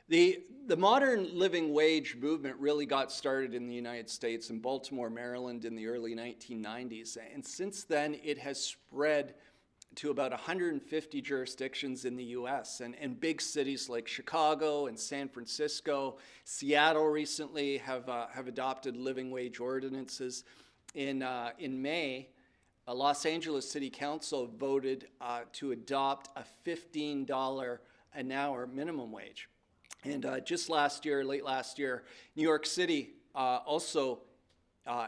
The modern living wage movement really got started in the United States in Baltimore, Maryland in the early 1990s. And since then, it has spread to about 150 jurisdictions in the US and big cities like Chicago and San Francisco. Seattle recently have adopted living wage ordinances. In May, Los Angeles City Council voted to adopt a $15 an hour minimum wage. And just last year, late last year, New York City also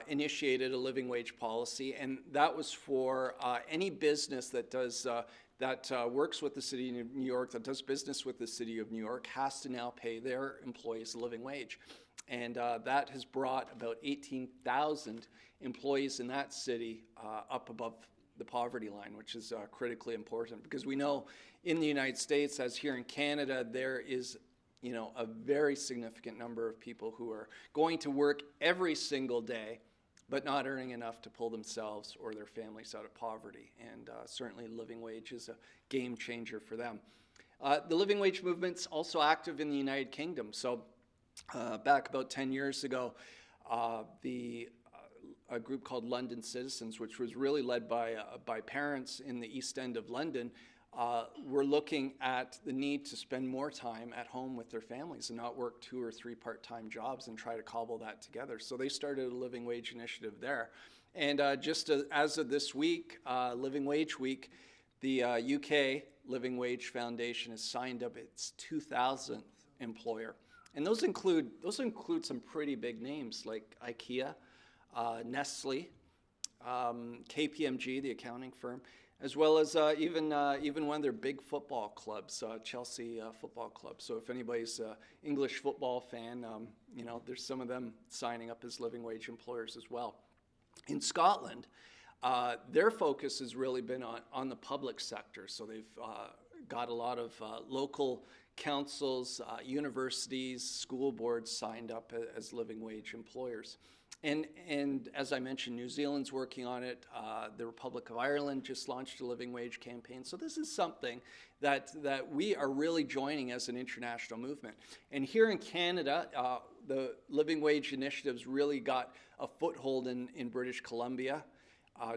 initiated a living wage policy, and that was for any business that does that works with the city of New York, that does business with the city of New York, has to now pay their employees a living wage. And that has brought about 18,000 employees in that city up above the poverty line, which is critically important, because we know in the United States, as here in Canada, there is a very significant number of people who are going to work every single day, but not earning enough to pull themselves or their families out of poverty. And certainly living wage is a game changer for them. The living wage movement's also active in the United Kingdom. So back about 10 years ago, a group called London Citizens, which was really led by parents in the East End of London, were looking at the need to spend more time at home with their families and not work 2 or 3 part-time jobs and try to cobble that together. So they started a living wage initiative there. And just as of this week, Living Wage Week, the UK Living Wage Foundation has signed up its 2,000th employer. And those include some pretty big names like IKEA, Nestle, KPMG, the accounting firm, as well as even one of their big football clubs, Chelsea Football Club. So if anybody's an English football fan, there's some of them signing up as living wage employers as well. In Scotland, their focus has really been on the public sector. So they've got a lot of local councils, universities, school boards signed up as living wage employers. And as I mentioned, New Zealand's working on it. The Republic of Ireland just launched a living wage campaign. So this is something that we are really joining as an international movement. And here in Canada, the living wage initiatives really got a foothold in British Columbia.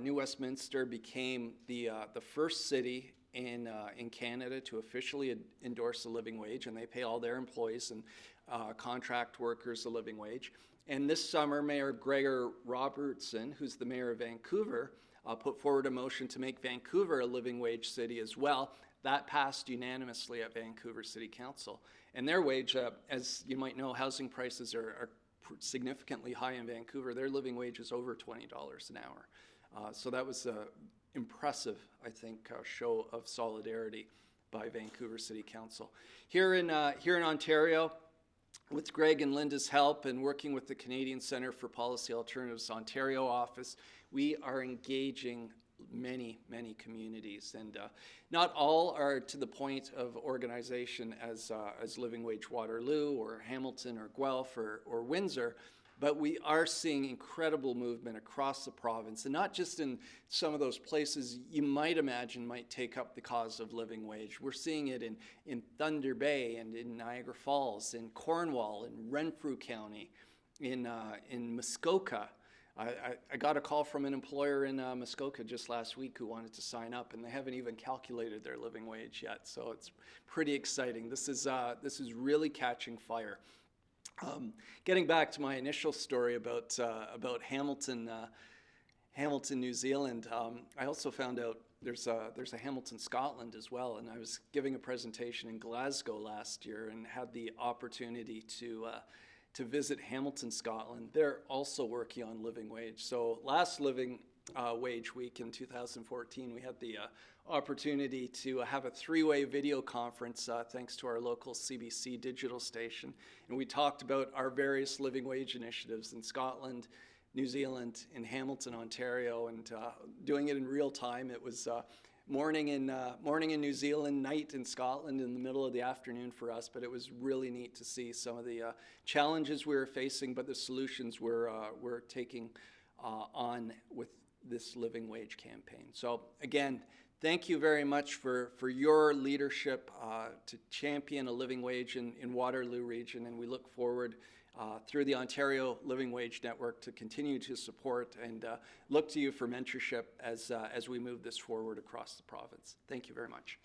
New Westminster became the first city in Canada to officially endorse a living wage, and they pay all their employees and contract workers a living wage. And this summer, Mayor Gregor Robertson, who's the mayor of Vancouver, put forward a motion to make Vancouver a living wage city as well. That passed unanimously at Vancouver City Council. And their wage, as you might know, housing prices are significantly high in Vancouver. Their living wage is over $20 an hour. So that was an impressive, I think, show of solidarity by Vancouver City Council. Here in Ontario, with Greg and Linda's help and working with the Canadian Centre for Policy Alternatives Ontario office, we are engaging many communities, and not all are to the point of organization as Living Wage Waterloo or Hamilton or Guelph or Windsor, but we are seeing incredible movement across the province, and not just in some of those places you might imagine might take up the cause of living wage. We're seeing it in Thunder Bay and in Niagara Falls, in Cornwall, in Renfrew County, in Muskoka. I got a call from an employer in Muskoka just last week who wanted to sign up, and they haven't even calculated their living wage yet. So it's pretty exciting. This is really catching fire. Getting back to my initial story about Hamilton, New Zealand, I also found out there's a Hamilton, Scotland as well, and I was giving a presentation in Glasgow last year and had the opportunity to visit Hamilton, Scotland. They're also working on living wage. So last Living Wage Week in 2014, we had the opportunity to have a 3-way video conference thanks to our local CBC digital station. And we talked about our various living wage initiatives in Scotland, New Zealand, in Hamilton, Ontario, and doing it in real time. It was morning in New Zealand, night in Scotland, in the middle of the afternoon for us, but it was really neat to see some of the challenges we were facing, but the solutions we're taking on with this living wage campaign. So again, thank you very much for your leadership to champion a living wage in Waterloo Region, and we look forward through the Ontario Living Wage Network to continue to support and look to you for mentorship as we move this forward across the province. Thank you very much.